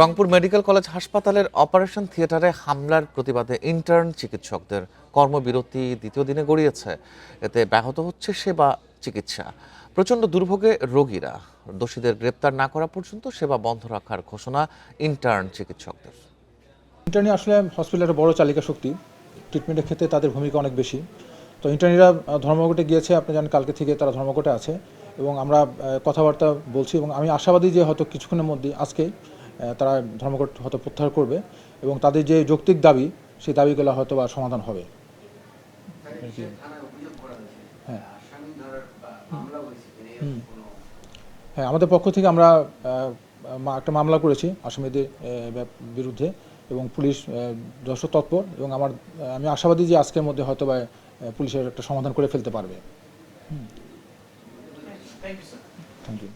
Rangpur medical college হাসপাতালের operation থিয়েটারে হামলার প্রতিবাদে ইন্টার্ন চিকিৎসকদের কর্মবিরতি দ্বিতীয় দিনে গড়িয়েছে। এতে ব্যাহত হচ্ছে সেবা চিকিৎসা। প্রচণ্ড দুর্ভোগে রোগীরা। দোষীদের গ্রেপ্তার না করা পর্যন্ত সেবা বন্ধ রাখার ঘোষণা ইন্টার্ন চিকিৎসকদের। ইন্টার্নি আসলে হসপিটালের বড় চালিকা শক্তি। ট্রিটমেন্টের ক্ষেত্রে তাদের ভূমিকা অনেক বেশি। তো ইন্টার্নিরা ধর্মঘটে গিয়েছে, আপনি জানেন কালকে থেকে তারা ধর্মঘটে আছে এবং আমরা কথাবার্তা বলছি এবং আমি আশাবাদী যে হয়তো কিছুক্ষণের মধ্যে আজকে তারা ধর্মঘট হয়তো প্রত্যাহার করবে এবং তাদের যে যৌক্তিক দাবি সেই দাবিগুলো হয়তো বা সমাধান হবে। হ্যাঁ, আমাদের পক্ষ থেকে আমরা একটা মামলা করেছি আসামিদের বিরুদ্ধে এবং পুলিশ যথেষ্ট তৎপর এবং আমি আশাবাদী যে আজকের মধ্যে হয়তো বা পুলিশের একটা সমাধান করে ফেলতে পারবে। Thank you.